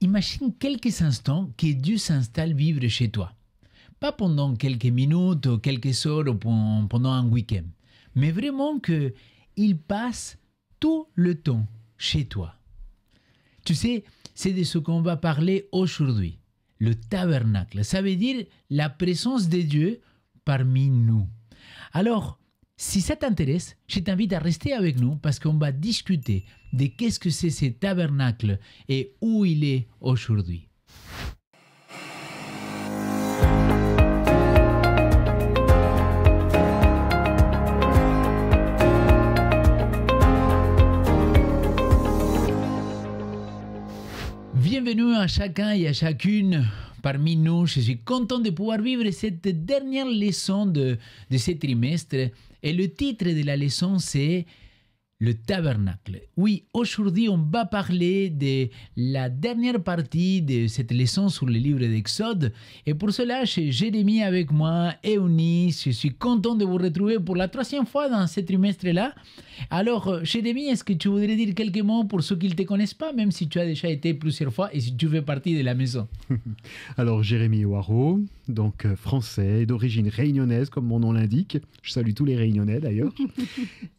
imagine quelques instants que Dieu s'installe vivre chez toi. Pas pendant quelques minutes ou quelques heures ou pendant un week-end, mais vraiment qu'il passe tout le temps chez toi. Tu sais, c'est de ce qu'on va parler aujourd'hui. Le tabernacle, ça veut dire la présence de Dieu parmi nous. Alors, si ça t'intéresse, je t'invite à rester avec nous parce qu'on va discuter de qu'est-ce que c'est ce tabernacle et où il est aujourd'hui. Bienvenue à chacun et à chacune parmi nous. Je suis content de pouvoir vivre cette dernière leçon de ce trimestre. Et le titre de la leçon, c'est le tabernacle. Oui, aujourd'hui, on va parler de la dernière partie de cette leçon sur le livre d'Exode. Et pour cela, j'ai Jérémie avec moi et Eunice. Je suis content de vous retrouver pour la troisième fois dans ce trimestre-là. Alors, Jérémie, est-ce que tu voudrais dire quelques mots pour ceux qui ne te connaissent pas, même si tu as déjà été plusieurs fois et si tu fais partie de la maison? Alors, Jérémie Ouaro, donc français, d'origine réunionnaise, comme mon nom l'indique. Je salue tous les Réunionnais d'ailleurs.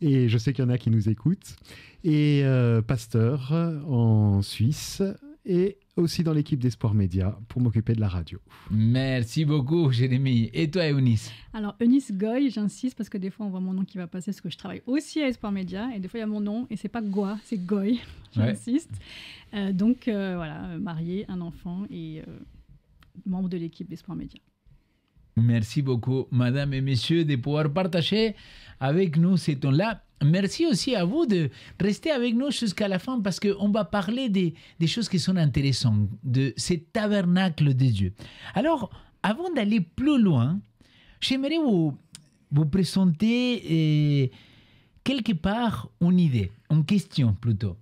Et je sais qu'il y en a qui nous écoutent. Et pasteur en Suisse et aussi dans l'équipe d'Espoir Média pour m'occuper de la radio. Merci beaucoup, Jérémie. Et toi, Eunice? Alors, Eunice Goy, j'insiste parce que des fois, on voit mon nom qui va passer parce que je travaille aussi à Espoir Média. Et des fois, il y a mon nom et c'est pas Goa, c'est Goy. J'insiste. Ouais. Donc, voilà, mariée, un enfant et membre de l'équipe d'Espoir Média. Merci beaucoup, madame et messieurs, de pouvoir partager avec nous ce temps-là. Merci aussi à vous de rester avec nous jusqu'à la fin parce qu'on va parler des choses qui sont intéressantes, de ce tabernacle de Dieu. Alors, avant d'aller plus loin, j'aimerais vous présenter quelque part une idée, une question plutôt.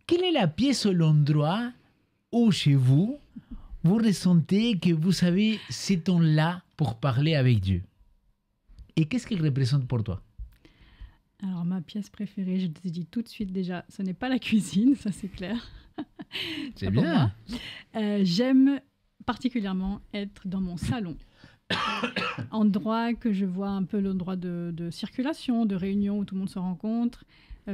Quelle est la pièce ou l'endroit où chez vous, vous ressentez que vous avez ce temps-là pour parler avec Dieu? Et qu'est-ce qu'il représente pour toi? Alors, ma pièce préférée, je te dis tout de suite déjà, ce n'est pas la cuisine, ça c'est clair. C'est bien. J'aime particulièrement être dans mon salon. Endroit que je vois un peu l'endroit de circulation, de réunion où tout le monde se rencontre.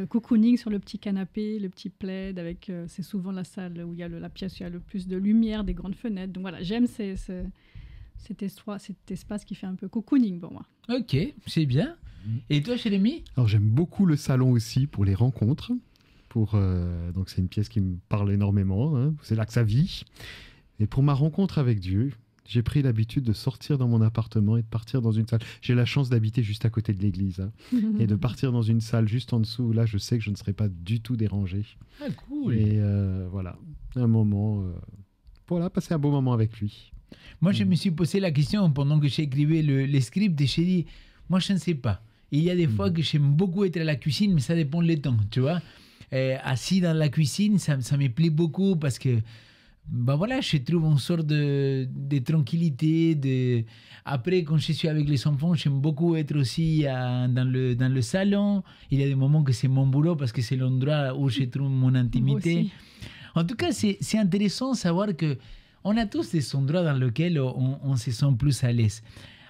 Cocooning sur le petit canapé, le petit plaid, avec c'est souvent la salle où il y a la pièce où il y a le plus de lumière, des grandes fenêtres. Donc voilà, j'aime cet espace qui fait un peu cocooning pour moi. Ok, c'est bien. Et toi, Jérémie? Alors j'aime beaucoup le salon aussi pour les rencontres. Donc c'est une pièce qui me parle énormément. Hein. C'est là que ça vit. Et pour ma rencontre avec Dieu, j'ai pris l'habitude de sortir dans mon appartement et de partir dans une salle. J'ai la chance d'habiter juste à côté de l'église. Hein, et de partir dans une salle juste en dessous. Là, je sais que je ne serai pas du tout dérangé. Ah, cool. Et voilà, un moment... voilà, passer un beau moment avec lui. Moi, je me suis posé la question pendant que j'écrivais le script et j'ai dit, moi, je ne sais pas. Il y a des fois que j'aime beaucoup être à la cuisine, mais ça dépend du temps, tu vois. Assis dans la cuisine, ça me plaît beaucoup parce que bah voilà, je trouve une sorte de tranquillité. Après, quand je suis avec les enfants, j'aime beaucoup être aussi dans le salon. Il y a des moments que c'est mon boulot parce que c'est l'endroit où je trouve mon intimité. En tout cas, c'est intéressant de savoir qu'on a tous des endroits dans lesquels on se sent plus à l'aise.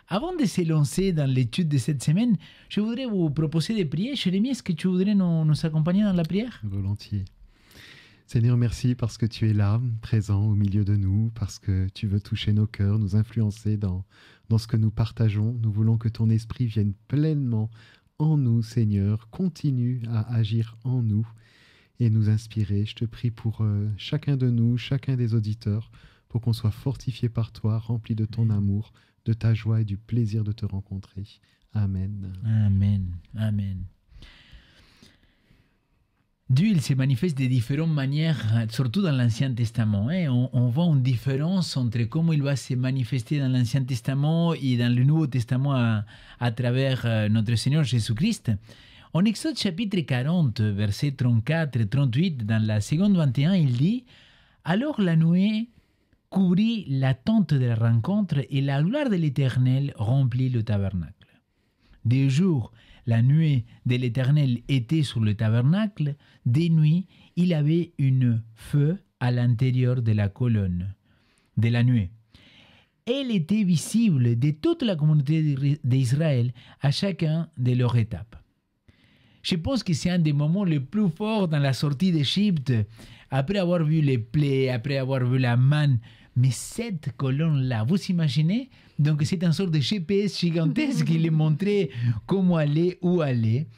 Avant de se lancer dans l'étude de cette semaine, je voudrais vous proposer de prier. Jérémie, est-ce que tu voudrais nous accompagner dans la prière? Volontiers. Seigneur, merci parce que tu es là, présent au milieu de nous, parce que tu veux toucher nos cœurs, nous influencer dans ce que nous partageons. Nous voulons que ton esprit vienne pleinement en nous, Seigneur, continue à agir en nous et nous inspirer. Je te prie pour chacun de nous, chacun des auditeurs, pour qu'on soit fortifié par toi, rempli de ton amour, de ta joie et du plaisir de te rencontrer. Amen. Amen. Amen. Dieu, il se manifeste de différentes manières, surtout dans l'Ancien Testament. On voit une différence entre comment il va se manifester dans l'Ancien Testament et dans le Nouveau Testament à travers notre Seigneur Jésus-Christ. En Exode chapitre 40, versets 34 et 38, dans la seconde 21, il dit « Alors la nuée couvrit la tente de la rencontre et la gloire de l'Éternel remplit le tabernacle. De jour, la nuée de l'Éternel était sur le tabernacle. De nuit, il avait une feu à l'intérieur de la colonne de la nuée. Elle était visible de toute la communauté d'Israël à chacun de leurs étapes. Je pense que c'est un des moments les plus forts dans la sortie d'Égypte, après avoir vu les plaies, après avoir vu la manne. Mais cette colonne-là, vous imaginez? Donc c'est une sorte de GPS gigantesque qui les montrait comment aller, où aller.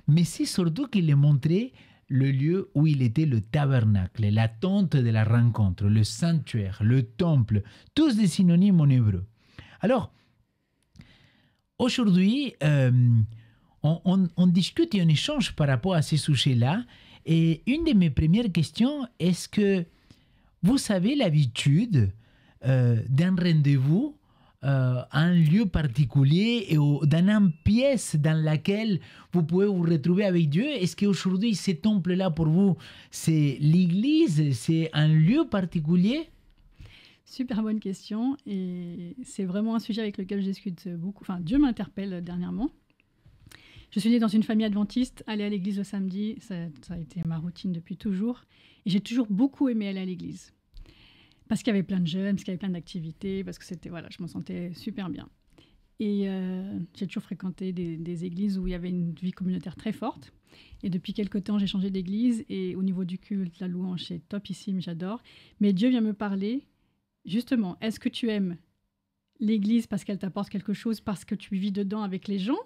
Mais c'est surtout qu'il les montrait le lieu où il était le tabernacle, la tente de la rencontre, le sanctuaire, le temple, tous des synonymes en hébreu. Alors, aujourd'hui, on discute et on échange par rapport à ces sujets-là. Et une de mes premières questions, est-ce que vous avez l'habitude d'un rendez-vous à un lieu particulier et dans une pièce dans laquelle vous pouvez vous retrouver avec Dieu? Est-ce qu'aujourd'hui, ce temple-là, pour vous, c'est l'église? C'est un lieu particulier? Super bonne question. Et c'est vraiment un sujet avec lequel je discute beaucoup. Enfin, Dieu m'interpelle dernièrement. Je suis née dans une famille adventiste. Aller à l'église le samedi, ça a été ma routine depuis toujours. Et j'ai toujours beaucoup aimé aller à l'église. Parce qu'il y avait plein de jeunes, parce qu'il y avait plein d'activités, parce que c'était, voilà, je me sentais super bien. Et j'ai toujours fréquenté des églises où il y avait une vie communautaire très forte. Et depuis quelque temps, j'ai changé d'église. Et au niveau du culte, la louange, c'est topissime, j'adore. Mais Dieu vient me parler, justement, est-ce que tu aimes l'église parce qu'elle t'apporte quelque chose, parce que tu vis dedans avec les gens,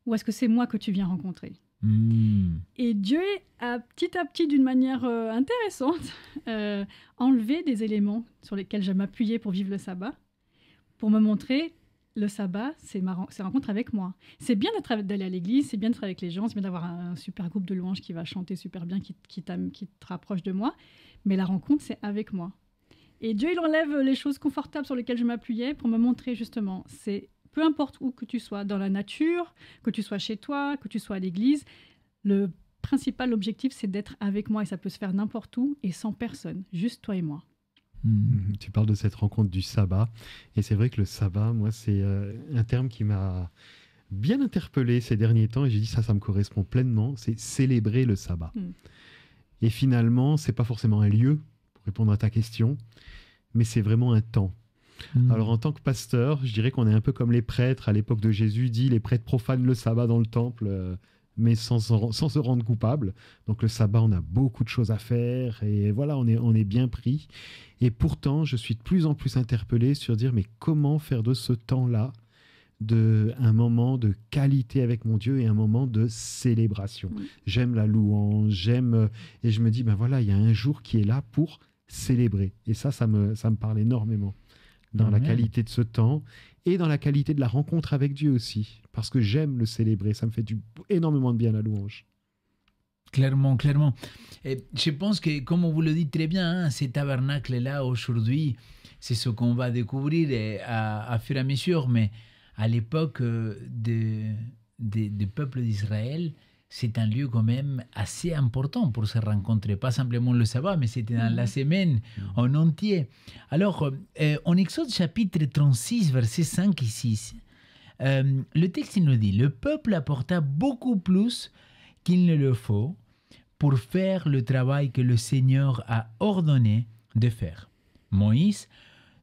ou est-ce que c'est moi que tu viens rencontrer? Et Dieu a petit, d'une manière intéressante, enlevé des éléments sur lesquels je m'appuyais pour vivre le sabbat, pour me montrer le sabbat, c'est rencontre avec moi. C'est bien d'aller à l'église, c'est bien d'être avec les gens, c'est bien d'avoir un super groupe de louanges qui va chanter super bien, qui te rapproche de moi, mais la rencontre, c'est avec moi. Et Dieu, il enlève les choses confortables sur lesquelles je m'appuyais pour me montrer justement, c'est peu importe où que tu sois, dans la nature, que tu sois chez toi, que tu sois à l'église, le principal objectif, c'est d'être avec moi et ça peut se faire n'importe où et sans personne, juste toi et moi. Tu parles de cette rencontre du sabbat et c'est vrai que le sabbat, moi, c'est un terme qui m'a bien interpellé ces derniers temps et j'ai dit ça me correspond pleinement, c'est célébrer le sabbat. Et finalement, c'est pas forcément un lieu, pour répondre à ta question, mais c'est vraiment un temps. Alors en tant que pasteur, je dirais qu'on est un peu comme les prêtres à l'époque de Jésus, dit les prêtres profanent le sabbat dans le temple, mais sans se rendre coupable. Donc le sabbat, on a beaucoup de choses à faire et voilà, on est bien pris. Et pourtant, je suis de plus en plus interpellé sur dire mais comment faire de ce temps-là un moment de qualité avec mon Dieu et un moment de célébration. J'aime la louange, et je me dis ben voilà, il y a un jour qui est là pour célébrer. Et ça me parle énormément. Dans la qualité de ce temps et dans la qualité de la rencontre avec Dieu aussi, parce que j'aime le célébrer, ça me fait énormément de bien la louange. Clairement. Et je pense que, comme vous le dites très bien, ces tabernacles-là, aujourd'hui, c'est ce qu'on va découvrir à fur et à mesure, mais à l'époque du peuple d'Israël, c'est un lieu quand même assez important pour se rencontrer. Pas simplement le sabbat, mais c'était dans la semaine en entier. Alors, en Exode chapitre 36, versets 5 et 6, le texte nous dit « Le peuple apporta beaucoup plus qu'il ne le faut pour faire le travail que le Seigneur a ordonné de faire. Moïse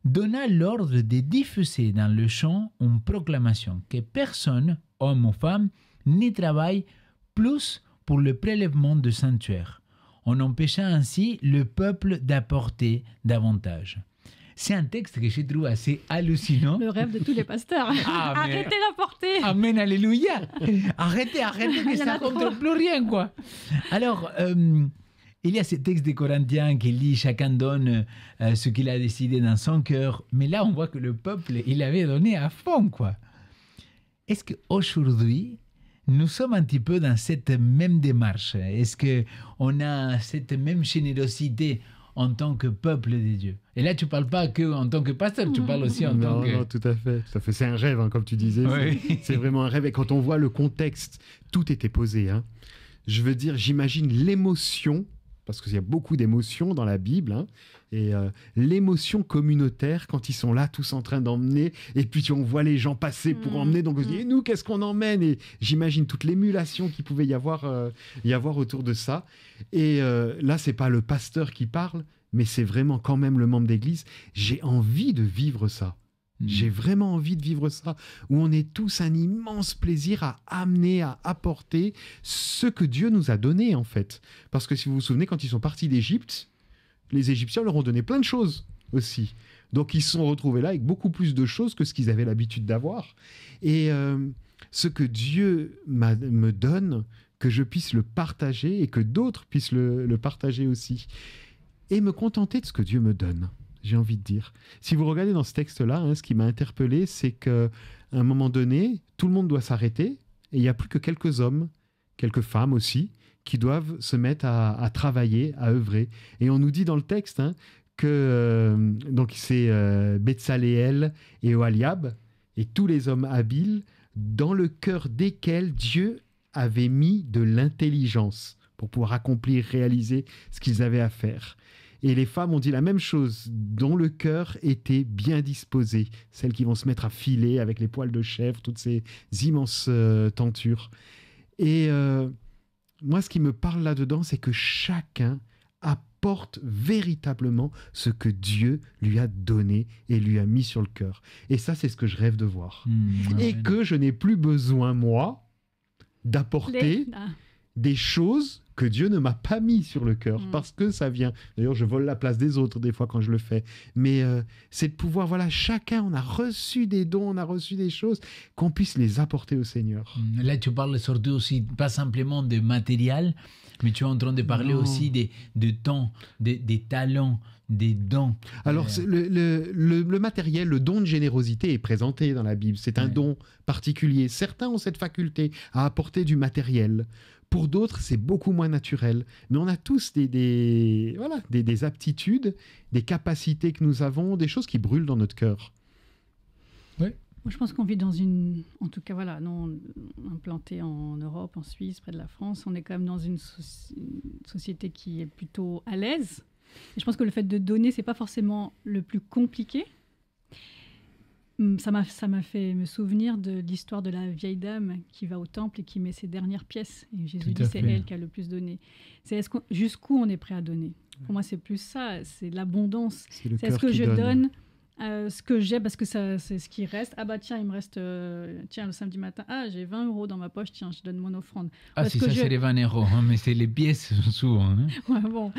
donna l'ordre de diffuser dans le champ une proclamation que personne, homme ou femme, n'y travaille plus pour le prélèvement du sanctuaire. On empêcha ainsi le peuple d'apporter davantage. » C'est un texte que je trouve assez hallucinant. Le rêve de tous les pasteurs. Arrêtez d'apporter. Amen, alléluia. Arrêtez, que ça ne compte plus rien, quoi. Alors, il y a ce texte des Corinthiens qui dit « Chacun donne ce qu'il a décidé dans son cœur ». Mais là, on voit que le peuple, il avait donné à fond, quoi. Est-ce qu'aujourd'hui, nous sommes un petit peu dans cette même démarche? Est-ce qu'on a cette même générosité en tant que peuple de Dieu? Et là, tu ne parles pas qu'en tant que pasteur, tu parles aussi en tant que... Non, tout à fait. C'est un rêve, hein, comme tu disais. Oui. C'est vraiment un rêve. Et quand on voit le contexte, tout était posé. Hein. Je veux dire, j'imagine l'émotion, parce qu'il y a beaucoup d'émotions dans la Bible, hein, et l'émotion communautaire quand ils sont là, tous en train d'emmener, et puis on voit les gens passer pour emmener, donc on se dit, et nous, qu'est-ce qu'on emmène? Et j'imagine toute l'émulation qu'il pouvait y avoir autour de ça. Et là, c'est pas le pasteur qui parle, mais c'est vraiment quand même le membre d'église. J'ai envie de vivre ça. J'ai vraiment envie de vivre ça, où on est tous un immense plaisir à amener, à apporter ce que Dieu nous a donné, en fait. Parce que si vous vous souvenez, quand ils sont partis d'Égypte, les Égyptiens leur ont donné plein de choses aussi. Donc ils se sont retrouvés là avec beaucoup plus de choses que ce qu'ils avaient l'habitude d'avoir. Et ce que Dieu me donne, que je puisse le partager et que d'autres puissent le partager aussi. Et me contenter de ce que Dieu me donne. J'ai envie de dire. Si vous regardez dans ce texte-là, ce qui m'a interpellé, c'est qu'à un moment donné, tout le monde doit s'arrêter et il n'y a plus que quelques hommes, quelques femmes aussi, qui doivent se mettre à travailler, à œuvrer. Et on nous dit dans le texte que donc c'est Betsaléel et Oholiab et tous les hommes habiles dans le cœur desquels Dieu avait mis de l'intelligence pour pouvoir accomplir, réaliser ce qu'ils avaient à faire. Et les femmes ont dit la même chose, dont le cœur était bien disposé. Celles qui vont se mettre à filer avec les poils de chèvre, toutes ces immenses tentures. Et moi, ce qui me parle là-dedans, c'est que chacun apporte véritablement ce que Dieu lui a donné et lui a mis sur le cœur. Et ça, c'est ce que je rêve de voir. Et que je n'ai plus besoin, moi, d'apporter des choses que Dieu ne m'a pas mis sur le cœur, parce que ça vient. D'ailleurs, je vole la place des autres des fois quand je le fais. Mais c'est de pouvoir, voilà, chacun, on a reçu des dons, on a reçu des choses, qu'on puisse les apporter au Seigneur. Là, tu parles surtout aussi, pas simplement de matériel, mais tu es en train de parler aussi de temps, des talents, des dons. Alors, le matériel, le don de générosité est présenté dans la Bible. C'est un don particulier. Certains ont cette faculté à apporter du matériel. Pour d'autres, c'est beaucoup moins naturel. Mais on a tous des aptitudes, des capacités que nous avons, des choses qui brûlent dans notre cœur. Oui. Moi, je pense qu'on vit en tout cas, voilà, non, implanté en Europe, en Suisse, près de la France, on est quand même dans une société qui est plutôt à l'aise. Et je pense que le fait de donner, c'est pas forcément le plus compliqué. Ça m'a fait me souvenir de l'histoire de la vieille dame qui va au temple et qui met ses dernières pièces. Et Jésus dit c'est elle qui a le plus donné. C'est jusqu'où on est prêt à donner. Pour moi, c'est plus ça, c'est l'abondance. C'est est-ce que je donne ce que j'ai parce que c'est ce qui reste. Ah bah tiens, il me reste le samedi matin, j'ai 20 € dans ma poche, tiens, je donne mon offrande. Si ça c'est les 20 €, mais c'est les pièces souvent. Ouais, bon.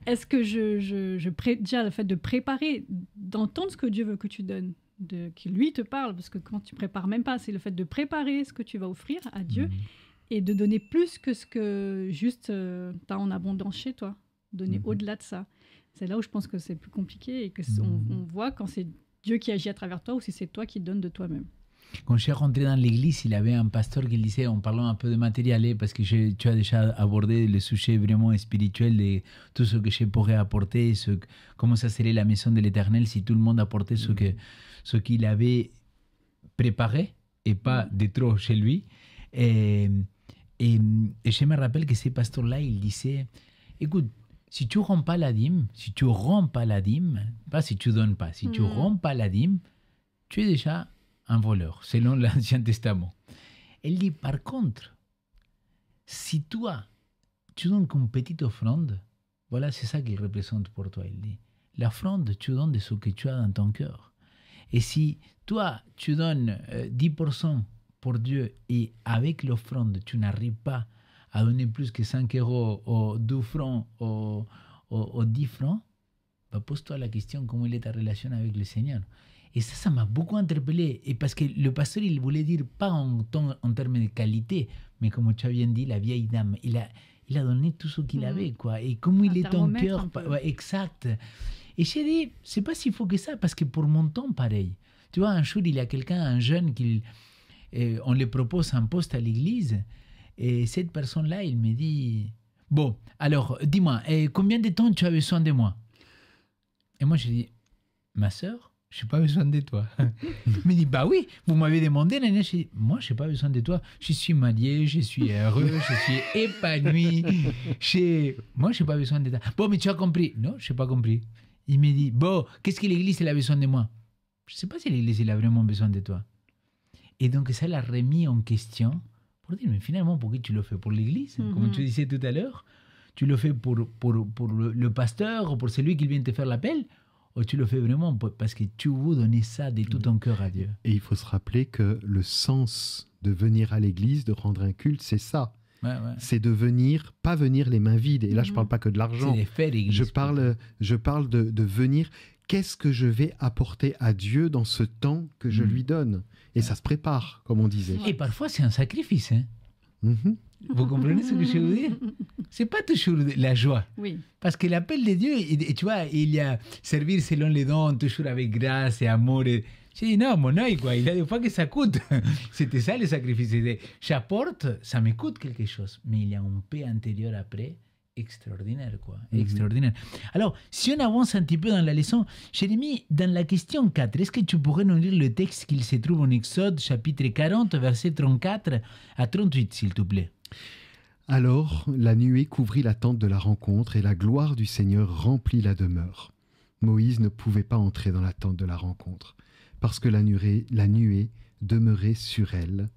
Est-ce que déjà le fait de préparer, d'entendre ce que Dieu veut que tu donnes, qui lui te parle, parce que quand tu prépares même pas, c'est le fait de préparer ce que tu vas offrir à Dieu et de donner plus que ce que juste tu as en abondance chez toi, donner au-delà de ça. C'est là où je pense que c'est plus compliqué et que on voit quand c'est Dieu qui agit à travers toi ou si c'est toi qui donnes de toi-même. Quand je suis rentré dans l'église, il y avait un pasteur qui disait, en parlant un peu de matériel, parce que tu as déjà abordé le sujet vraiment spirituel de tout ce que je pourrais apporter, comment ça serait la maison de l'Éternel si tout le monde apportait ce qu'il avait préparé et pas de trop chez lui. Et je me rappelle que ce pasteur-là, il disait, écoute, si tu ne rends pas la dîme, pas si tu ne donnes pas, si tu ne rends pas la dîme, tu es déjà un voleur, selon l'Ancien Testament. Elle dit, par contre, si toi, tu donnes comme petite offrande, voilà, c'est ça qu'il représente pour toi. Il dit, l'offrande, tu donnes de ce que tu as dans ton cœur. Et si toi, tu donnes 10% pour Dieu et avec l'offrande, tu n'arrives pas à donner plus que 5 € ou 2 francs ou 10 francs, bah pose-toi la question comment est ta relation avec le Seigneur. Et ça m'a beaucoup interpellé. Et parce que le pasteur, il voulait dire pas en termes de qualité, mais comme tu as bien dit, la vieille dame, il a donné tout ce qu'il avait, quoi. Et comment il est ton cœur. Exact. Et j'ai dit, c'est pas si faux que ça, parce que pour mon temps, pareil. Tu vois, un jour, il y a quelqu'un, un jeune, on lui propose un poste à l'église, et cette personne-là, il me dit, bon, alors, dis-moi, combien de temps tu as besoin de moi? Et moi, je dis, ma sœur, je n'ai pas besoin de toi. Il me dit, bah oui, vous m'avez demandé. Je dis, moi, je n'ai pas besoin de toi. Je suis marié, je suis heureux, je suis épanoui. Moi, je n'ai pas besoin de toi. Bon, mais tu as compris. Non, je n'ai pas compris. Il me dit, bon, qu'est-ce que l'Église elle a besoin de moi? Je ne sais pas si l'Église elle a vraiment besoin de toi. Et donc, ça l'a remis en question pour dire, mais finalement, pourquoi tu le fais pour l'Église? Comme tu disais tout à l'heure, Tu le fais pour le pasteur ou pour celui qui vient te faire l'appel, ou tu le fais vraiment parce que tu veux donner ça de tout ton cœur à Dieu. Et il faut se rappeler que le sens de venir à l'église, de rendre un culte, c'est ça. Ouais. C'est de venir, pas venir les mains vides. Et là, je ne parle pas que de l'argent. C'est de faire église. Je parle de venir. Qu'est-ce que je vais apporter à Dieu dans ce temps que je lui donne? Et ça se prépare, comme on disait. Et parfois, c'est un sacrifice. Hein. Mhm. Vous comprenez ce que je veux dire? C'est pas toujours la joie. Oui. Parce que l'appel de Dieu, tu vois, il y a servir selon les dons, toujours avec grâce et amour. Et... J'ai dit, non, mon œil, quoi. Il y a des fois que ça coûte. C'était ça le sacrifice. J'apporte, ça me coûte quelque chose. Mais il y a un paix intérieur après extraordinaire, quoi. Extraordinaire. Alors, si on avance un petit peu dans la leçon, Jérémie, dans la question 4, est-ce que tu pourrais nous lire le texte qu'il se trouve en Exode, chapitre 40, versets 34 à 38, s'il te plaît? Alors la nuée couvrit la tente de la rencontre et la gloire du Seigneur remplit la demeure. Moïse ne pouvait pas entrer dans la tente de la rencontre parce que la nuée demeurait sur elle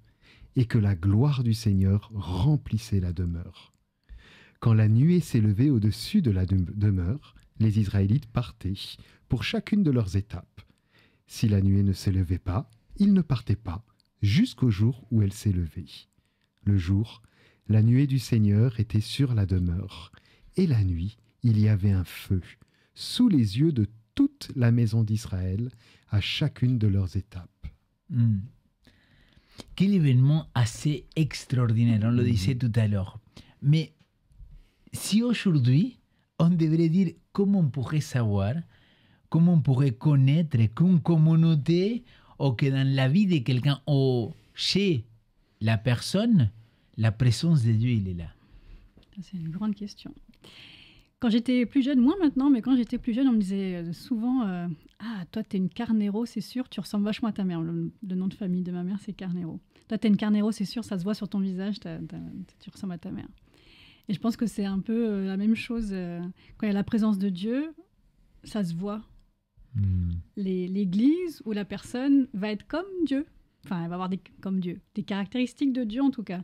et que la gloire du Seigneur remplissait la demeure. Quand la nuée s'élevait au-dessus de la demeure, les Israélites partaient pour chacune de leurs étapes. Si la nuée ne s'élevait pas, ils ne partaient pas jusqu'au jour où elle s'élevait. Le jour, la nuée du Seigneur était sur la demeure, et la nuit, il y avait un feu, sous les yeux de toute la maison d'Israël, à chacune de leurs étapes. Quel événement assez extraordinaire, on le disait tout à l'heure. Mais si aujourd'hui, on devrait dire comment on pourrait savoir, comment on pourrait connaître qu'une communauté, ou que dans la vie de quelqu'un, ou chez la personne, la présence de Dieu, il est là. C'est une grande question. Quand j'étais plus jeune, moins maintenant, mais quand j'étais plus jeune, on me disait souvent ah, toi, t'es une Carnero, c'est sûr, tu ressembles vachement à ta mère. Le nom de famille de ma mère, c'est Carnero. Toi, t'es une Carnero, c'est sûr, ça se voit sur ton visage, tu ressembles à ta mère. Et je pense que c'est un peu la même chose. Quand il y a la présence de Dieu, ça se voit. L'église où la personne va être comme Dieu. Enfin, elle va avoir comme Dieu, des caractéristiques de Dieu en tout cas.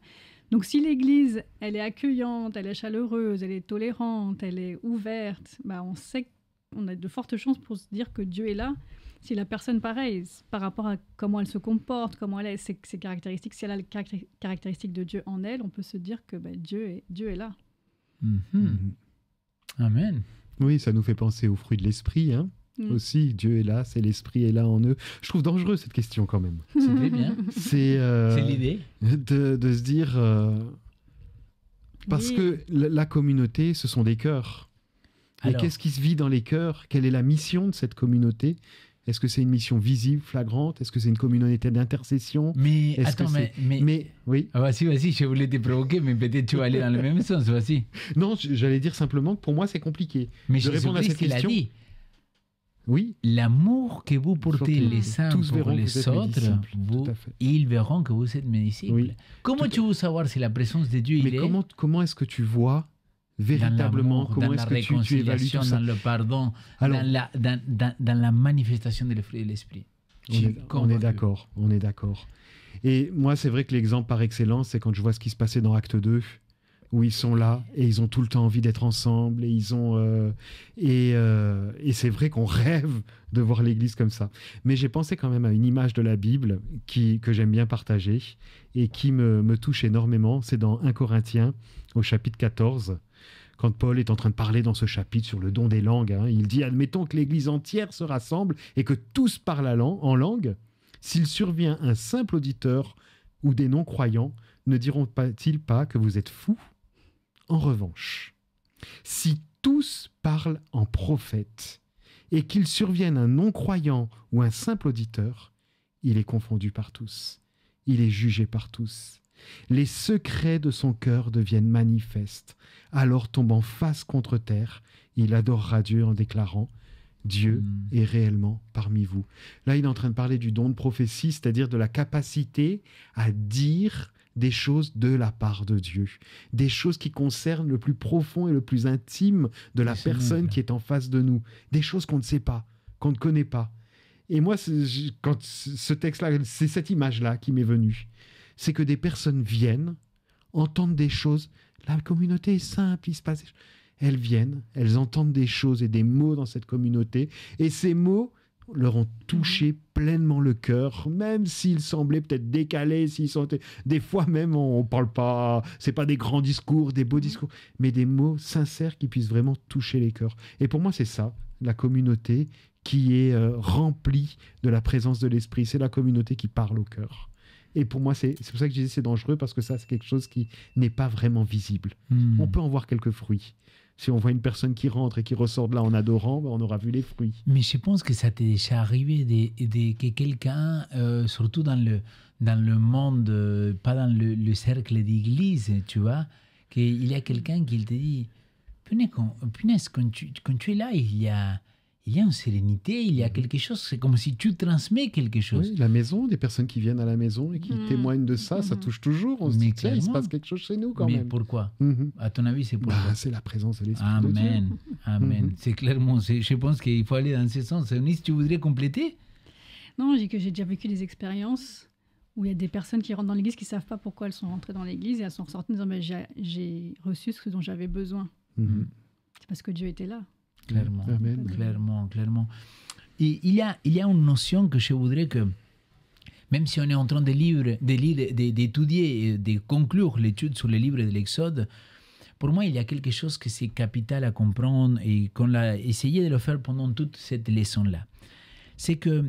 Donc si l'église, elle est accueillante, elle est chaleureuse, elle est tolérante, elle est ouverte, bah on sait qu'on a de fortes chances pour se dire que Dieu est là. Si la personne, pareil, par rapport à comment elle se comporte, comment elle a ses caractéristiques, si elle a les caractéristiques de Dieu en elle, on peut se dire que Dieu est là. Amen. Oui, ça nous fait penser aux fruits de l'esprit, hein. Aussi, Dieu est là, c'est l'esprit est là en eux. Je trouve dangereux cette question quand même. C'est très bien. C'est l'idée. De se dire... parce que la communauté, ce sont des cœurs. Et qu'est-ce qui se vit dans les cœurs? Quelle est la mission de cette communauté? Est-ce que c'est une mission visible, flagrante? Est-ce que c'est une communauté d'intercession? Mais attends, mais oui. Ah, vas-y, je voulais te provoquer, mais peut-être tu vas aller dans le même sens, vas-y. Non, j'allais dire simplement que pour moi, c'est compliqué. Mais de répondre à cette question. Dit. Oui. L'amour que vous portez les uns pour les autres, ils verront que vous êtes mes disciples. Oui. Comment tu veux savoir si la présence de Dieu est... Mais comment est-ce que tu vois véritablement, comment est-ce que tu évalues tout ça? Dans le pardon, dans la manifestation de l'esprit. On est d'accord. Et moi, c'est vrai que l'exemple par excellence, c'est quand je vois ce qui se passait dans Acte 2, où ils sont là et ils ont tout le temps envie d'être ensemble et ils ont et c'est vrai qu'on rêve de voir l'Église comme ça. Mais j'ai pensé quand même à une image de la Bible que j'aime bien partager et qui me touche énormément. C'est dans 1 Corinthiens au chapitre 14. Quand Paul est en train de parler dans ce chapitre sur le don des langues, hein, il dit « Admettons que l'Église entière se rassemble et que tous parlent en langue. S'il survient un simple auditeur ou des non-croyants, ne diront-ils pas que vous êtes fous ? En revanche, si tous parlent en prophète et qu'il survienne un non-croyant ou un simple auditeur, il est confondu par tous, il est jugé par tous. Les secrets de son cœur deviennent manifestes. Alors tombant face contre terre, il adorera Dieu en déclarant « Dieu est réellement parmi vous ». Là, il est en train de parler du don de prophétie, c'est-à-dire de la capacité à dire des choses de la part de Dieu, des choses qui concernent le plus profond et le plus intime de la personne qui est en face de nous, des choses qu'on ne sait pas, qu'on ne connaît pas. Et moi, quand ce texte-là, c'est cette image-là qui m'est venue. C'est que des personnes viennent entendent des choses. La communauté est simple, il se passe des choses. Elles viennent, elles entendent des choses et des mots dans cette communauté, et ces mots leur ont touché pleinement le cœur, même s'ils semblaient peut-être décalés, s'ils sont des fois même on parle pas, c'est pas des grands discours, des beaux discours, mais des mots sincères qui puissent vraiment toucher les cœurs. Et pour moi, c'est ça, la communauté qui est remplie de la présence de l'Esprit, c'est la communauté qui parle au cœur. Et pour moi, c'est pour ça que je disais c'est dangereux, parce que ça, c'est quelque chose qui n'est pas vraiment visible. On peut en voir quelques fruits. Si on voit une personne qui rentre et qui ressort de là en adorant, on aura vu les fruits. Mais je pense que ça t'est déjà arrivé que quelqu'un, surtout dans le monde, pas dans le cercle d'église, tu vois, qu'il y a quelqu'un qui te dit, punaise, quand tu es là, il y a une sérénité, il y a quelque chose, c'est comme si tu transmets quelque chose. Oui, la maison, des personnes qui viennent à la maison et qui témoignent de ça, ça touche toujours. On se dit, tiens, il se passe quelque chose chez nous quand même. Mais pourquoi À ton avis, c'est pourquoi C'est la présence de l'Esprit de Dieu. Amen. C'est clairement, je pense qu'il faut aller dans ce sens. Eunice, tu voudrais compléter? Non, j'ai déjà vécu des expériences où il y a des personnes qui rentrent dans l'église qui ne savent pas pourquoi elles sont rentrées dans l'église et elles sont ressorties en disant mais j'ai reçu ce dont j'avais besoin. C'est parce que Dieu était là. Clairement, Amen. clairement. Et il y a une notion que je voudrais que, même si on est en train d'étudier, de conclure l'étude sur le livre de l'Exode, pour moi, il y a quelque chose que c'est capital à comprendre et qu'on a essayé de le faire pendant toute cette leçon-là. C'est que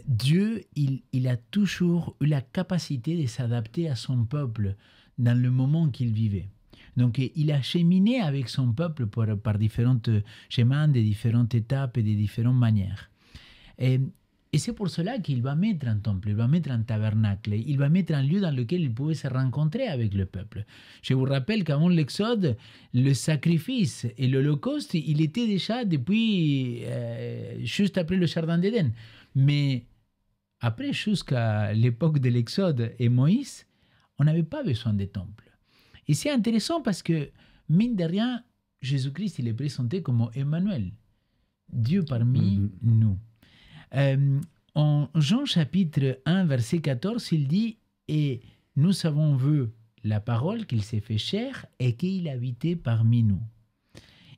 Dieu, il a toujours eu la capacité de s'adapter à son peuple dans le moment qu'il vivait. Donc, il a cheminé avec son peuple par différents chemins, de différentes étapes et de différentes manières. Et c'est pour cela qu'il va mettre un temple, il va mettre un tabernacle, il va mettre un lieu dans lequel il pouvait se rencontrer avec le peuple. Je vous rappelle qu'avant l'Exode, le sacrifice et l'Holocauste, il était déjà depuis juste après le Jardin d'Éden. Mais après, jusqu'à l'époque de l'Exode et Moïse, on n'avait pas besoin de temple. Et c'est intéressant parce que, mine de rien, Jésus-Christ, il est présenté comme Emmanuel, Dieu parmi nous. En Jean chapitre 1, verset 14, il dit « Et nous avons vu la parole qu'il s'est fait chair et qu'il habitait parmi nous. »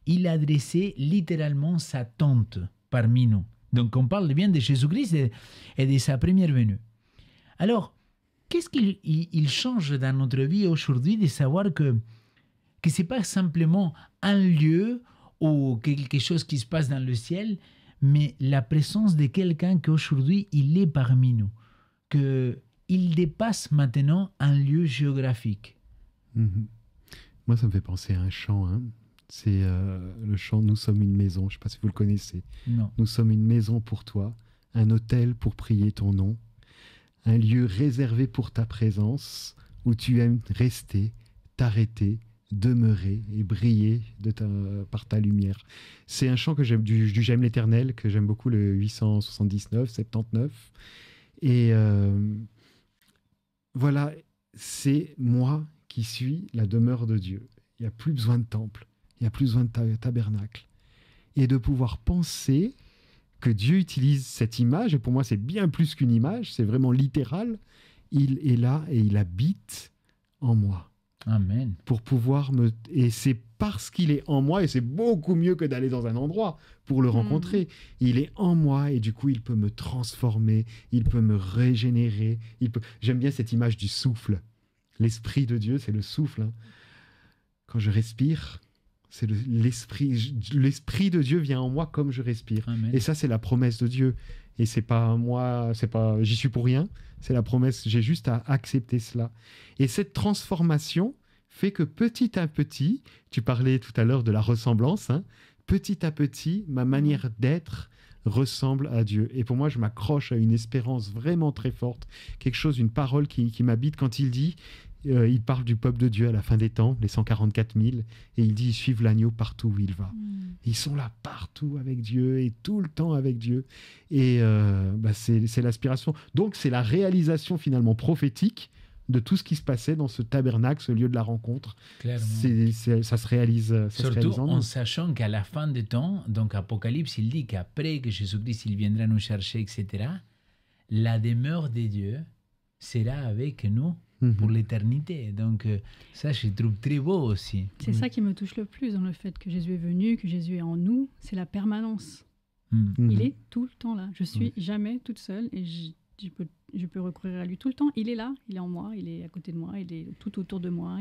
Il a dressé littéralement sa tente parmi nous. Donc on parle bien de Jésus-Christ et de sa première venue. Alors, qu'est-ce qu'il change dans notre vie aujourd'hui de savoir que ce n'est pas simplement un lieu ou quelque chose qui se passe dans le ciel, mais la présence de quelqu'un qu'aujourd'hui, il est parmi nous, qu'il dépasse maintenant un lieu géographique. Moi, ça me fait penser à un chant. C'est le chant « Nous sommes une maison ». Je ne sais pas si vous le connaissez. Non. Nous sommes une maison pour toi, un autel pour prier ton nom, un lieu réservé pour ta présence, où tu aimes rester, t'arrêter, demeurer et briller par ta lumière. C'est un chant que j'aime, du J'aime l'Éternel, que j'aime beaucoup, le 879, 79. Et voilà, c'est moi qui suis la demeure de Dieu. Il n'y a plus besoin de temple, il n'y a plus besoin de tabernacle. Et de pouvoir penser que Dieu utilise cette image, et pour moi c'est bien plus qu'une image, c'est vraiment littéral, il est là et il habite en moi. Amen. Pour pouvoir et c'est parce qu'il est en moi, et c'est beaucoup mieux que d'aller dans un endroit pour le rencontrer. Il est en moi et du coup il peut me transformer, il peut me régénérer. J'aime bien cette image du souffle. L'Esprit de Dieu, c'est le souffle. Quand je respire, c'est l'esprit de Dieu vient en moi comme je respire. Amen. Et ça, c'est la promesse de Dieu. Et c'est pas moi, j'y suis pour rien. C'est la promesse. J'ai juste à accepter cela. Et cette transformation fait que petit à petit, tu parlais tout à l'heure de la ressemblance, petit à petit, ma manière d'être ressemble à Dieu. Et pour moi, je m'accroche à une espérance vraiment très forte, quelque chose, une parole qui m'habite quand il dit, il parle du peuple de Dieu à la fin des temps, les 144 000, et il dit, ils suivent l'agneau partout où il va. Ils sont là partout avec Dieu et tout le temps avec Dieu. Et c'est l'aspiration. Donc, c'est la réalisation finalement prophétique de tout ce qui se passait dans ce tabernacle, ce lieu de la rencontre. Clairement. Ça se réalise. Surtout en sachant qu'à la fin des temps, donc Apocalypse, il dit qu'après que Jésus-Christ il viendra nous chercher, etc., la demeure de Dieu sera avec nous pour l'éternité. Donc ça, je trouve très beau aussi. C'est ça qui me touche le plus dans le fait que Jésus est venu, que Jésus est en nous, c'est la permanence. Il est tout le temps là. Je suis jamais toute seule et je peux recourir à lui tout le temps. Il est là, il est en moi, il est à côté de moi, il est tout autour de moi.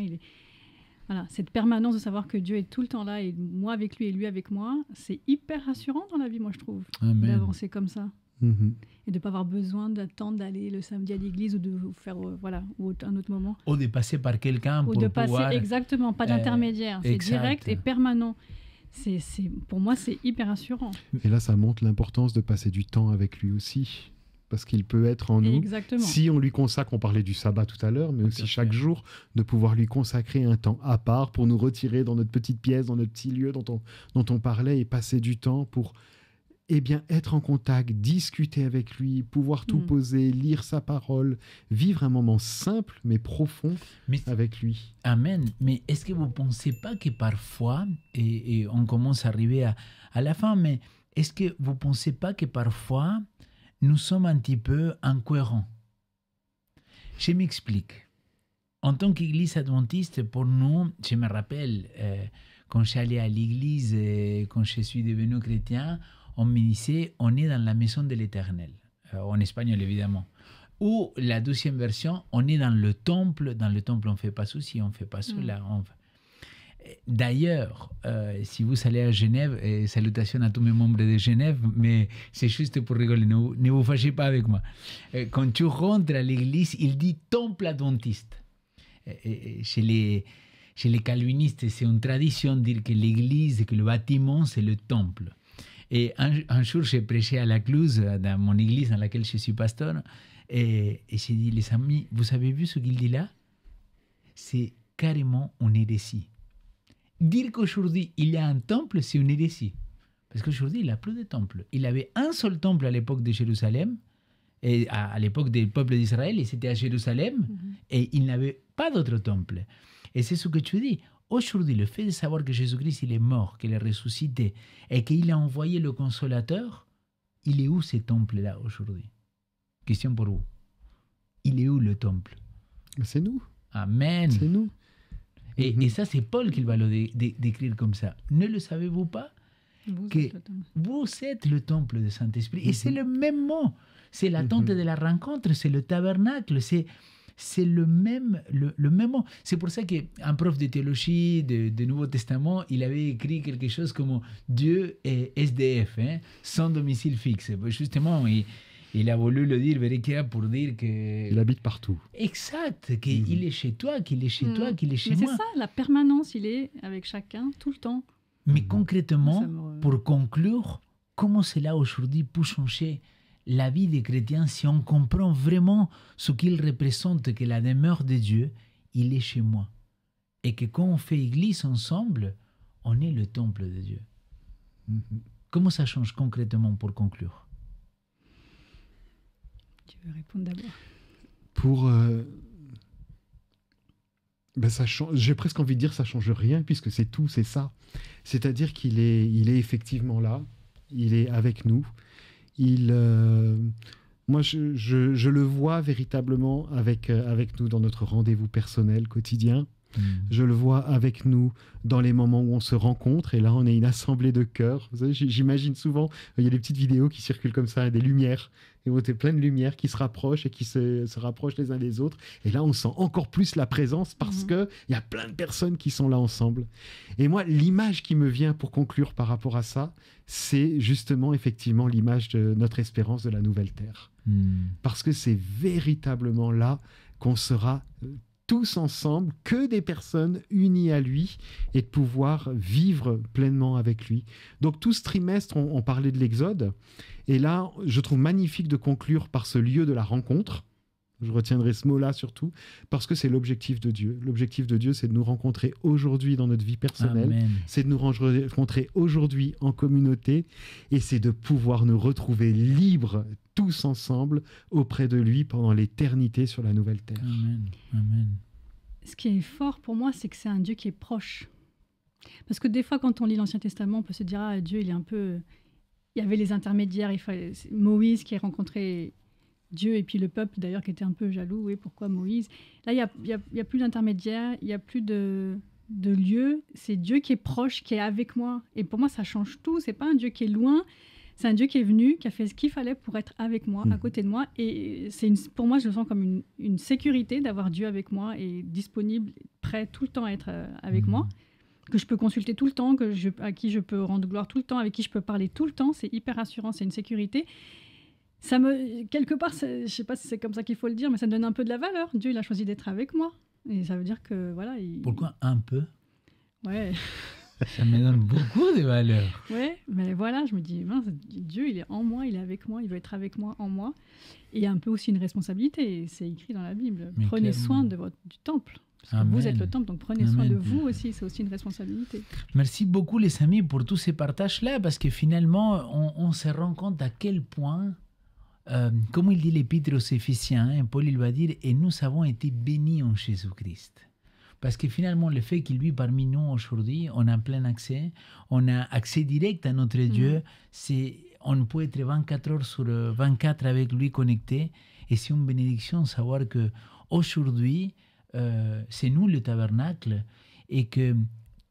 Voilà, cette permanence de savoir que Dieu est tout le temps là et moi avec lui et lui avec moi, c'est hyper rassurant dans la vie, moi je trouve, d'avancer comme ça. Et de ne pas avoir besoin d'attendre d'aller le samedi à l'église ou de faire ou un autre moment. Ou de passer par quelqu'un pour de passer, pouvoir... Exactement, pas d'intermédiaire. C'est direct et permanent. Pour moi, c'est hyper rassurant. Et là, ça montre l'importance de passer du temps avec lui aussi. Parce qu'il peut être en nous. Exactement. Si on lui consacre, on parlait du sabbat tout à l'heure, mais aussi chaque jour, de pouvoir lui consacrer un temps à part pour nous retirer dans notre petite pièce, dans notre petit lieu dont on parlait et passer du temps pour être en contact, discuter avec lui, pouvoir tout poser, lire sa parole, vivre un moment simple mais profond avec lui. Amen. Mais est-ce que vous ne pensez pas que parfois, et on commence à arriver à la fin, mais est-ce que vous ne pensez pas que parfois, nous sommes un petit peu incohérents? Je m'explique. En tant qu'église adventiste, pour nous, je me rappelle, quand je suis allé à l'église, quand je suis devenu chrétien, on me disait, on est dans la maison de l'Éternel, en espagnol évidemment. Ou la deuxième version, on est dans le temple. Dans le temple, on ne fait pas ceci, on ne fait pas cela. D'ailleurs, si vous allez à Genève, salutations à tous mes membres de Genève, mais c'est juste pour rigoler, ne vous fâchez pas avec moi. Quand tu rentres à l'église, il dit temple adventiste. Chez les calvinistes, c'est une tradition de dire que l'église, que le bâtiment, c'est le temple. Et un jour, j'ai prêché à la Cluse, dans mon église dans laquelle je suis pasteur, et j'ai dit, les amis, vous avez vu ce qu'il dit là? C'est carrément une hérésie. Dire qu'aujourd'hui, il y a un temple, c'est une hérésie. Parce qu'aujourd'hui, il n'y a plus de temple. Il avait un seul temple à l'époque de Jérusalem, et à l'époque du peuple d'Israël, et c'était à Jérusalem, et il n'avait pas d'autre temple. Et c'est ce que tu dis. Aujourd'hui, le fait de savoir que Jésus-Christ, il est mort, qu'il est ressuscité, et qu'il a envoyé le Consolateur, il est où ce temple-là aujourd'hui? Question pour vous. Il est où le temple? C'est nous. Amen. C'est nous. Et ça, c'est Paul qui va le décrire comme ça. Ne le savez-vous pas? Vous êtes le temple du Saint-Esprit. Et c'est le même mot. C'est la tente de la rencontre, c'est le tabernacle, c'est le même mot. C'est pour ça qu'un prof de théologie du Nouveau Testament, il avait écrit quelque chose comme Dieu est SDF, sans domicile fixe. Justement, il a voulu le dire pour dire que... Il habite partout. Exact, qu'il est chez toi, qu'il est chez toi, qu'il est chez moi. C'est ça, la permanence, il est avec chacun, tout le temps. Mais concrètement, pour conclure, comment cela aujourd'hui peut changer la vie des chrétiens si on comprend vraiment ce qu'il représente, que la demeure de Dieu, il est chez moi. Et que quand on fait église ensemble, on est le temple de Dieu. Comment ça change concrètement pour conclure? Tu veux répondre d'abord? Pour... ça change, j'ai presque envie de dire ça change rien, puisque c'est tout, c'est ça. C'est-à-dire qu'il est effectivement là, il est avec nous. Moi, je le vois véritablement avec nous dans notre rendez-vous personnel quotidien. Je le vois avec nous dans les moments où on se rencontre. Et là, on est une assemblée de cœurs. Vous savez, j'imagine souvent, il y a des petites vidéos qui circulent comme ça, des lumières. Et on est plein de lumières qui se rapprochent et qui se rapprochent les uns des autres. Et là, on sent encore plus la présence parce qu'il y a plein de personnes qui sont là ensemble. Et moi, l'image qui me vient pour conclure par rapport à ça, c'est justement, effectivement, l'image de notre espérance de la nouvelle terre. Parce que c'est véritablement là qu'on sera tous ensemble, que des personnes unies à lui, et de pouvoir vivre pleinement avec lui. Donc tout ce trimestre, on parlait de l'Exode, et là, je trouve magnifique de conclure par ce lieu de la rencontre. Je retiendrai ce mot-là surtout, parce que c'est l'objectif de Dieu. L'objectif de Dieu, c'est de nous rencontrer aujourd'hui dans notre vie personnelle, Amen. C'est de nous rencontrer aujourd'hui en communauté, et c'est de pouvoir nous retrouver libres tous ensemble auprès de lui pendant l'éternité sur la nouvelle terre. Amen. Amen. Ce qui est fort pour moi, c'est que c'est un Dieu qui est proche. Parce que des fois, quand on lit l'Ancien Testament, on peut se dire, ah, Dieu, il est un peu... Il y avait les intermédiaires, il fallait Moïse qui a rencontré Dieu et puis le peuple d'ailleurs qui était un peu jaloux, oui, pourquoi Moïse? Là, il y a plus d'intermédiaire, il y a plus de lieu, c'est Dieu qui est proche, qui est avec moi. Et pour moi, ça change tout. C'est pas un Dieu qui est loin, c'est un Dieu qui est venu, qui a fait ce qu'il fallait pour être avec moi, à côté de moi. Et pour moi, je le sens comme une sécurité d'avoir Dieu avec moi et disponible, prêt tout le temps à être avec moi, que je peux consulter tout le temps, à qui je peux rendre gloire tout le temps, avec qui je peux parler tout le temps. C'est hyper rassurant, c'est une sécurité. Quelque part, je sais pas si c'est comme ça qu'il faut le dire, mais ça me donne un peu de la valeur. Dieu, il a choisi d'être avec moi. Et ça veut dire que, voilà... Pourquoi un peu? Ouais. Ça me donne beaucoup de valeur. Ouais, mais voilà, je me dis, mince, Dieu, il est en moi, il est avec moi, il veut être avec moi, en moi. Et il y a un peu aussi une responsabilité, c'est écrit dans la Bible. Mais prenez clairement. soin du temple. Parce que vous êtes le temple, donc prenez soin de vous aussi, c'est aussi une responsabilité. Merci beaucoup les amis pour tous ces partages-là, parce que finalement, on se rend compte à quel point... comme il dit l'Épître aux Éphésiens, hein, Paul il va dire « Et nous avons été bénis en Jésus-Christ ». Parce que finalement, le fait qu'il vit parmi nous aujourd'hui, on a plein accès, on a accès direct à notre Dieu, on peut être 24 heures sur 24 avec lui connecté, et c'est une bénédiction de savoir qu'aujourd'hui, c'est nous le tabernacle, et que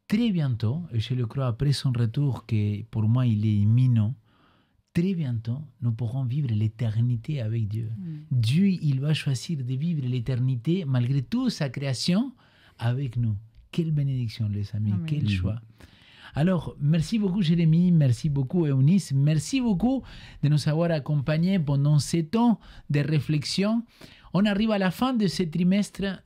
très bientôt, et je le crois après son retour, que pour moi il est imminent, très bientôt, nous pourrons vivre l'éternité avec Dieu. Dieu, il va choisir de vivre l'éternité, malgré toute sa création, avec nous. Quelle bénédiction, les amis, quel choix. Alors, merci beaucoup, Jérémie, merci beaucoup, Eunice, merci beaucoup de nous avoir accompagnés pendant ces temps de réflexion. On arrive à la fin de ce trimestre.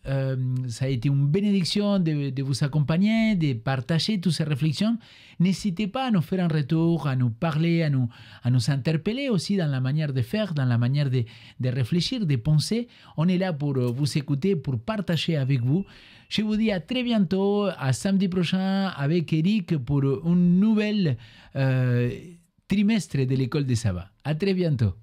Ça a été une bénédiction de vous accompagner, de partager toutes ces réflexions. N'hésitez pas à nous faire un retour, à nous parler, à nous interpeller aussi dans la manière de faire, dans la manière de réfléchir, de penser. On est là pour vous écouter, pour partager avec vous. Je vous dis à très bientôt, à samedi prochain avec Eric pour un nouvel trimestre de l'école de Sabbat. À très bientôt.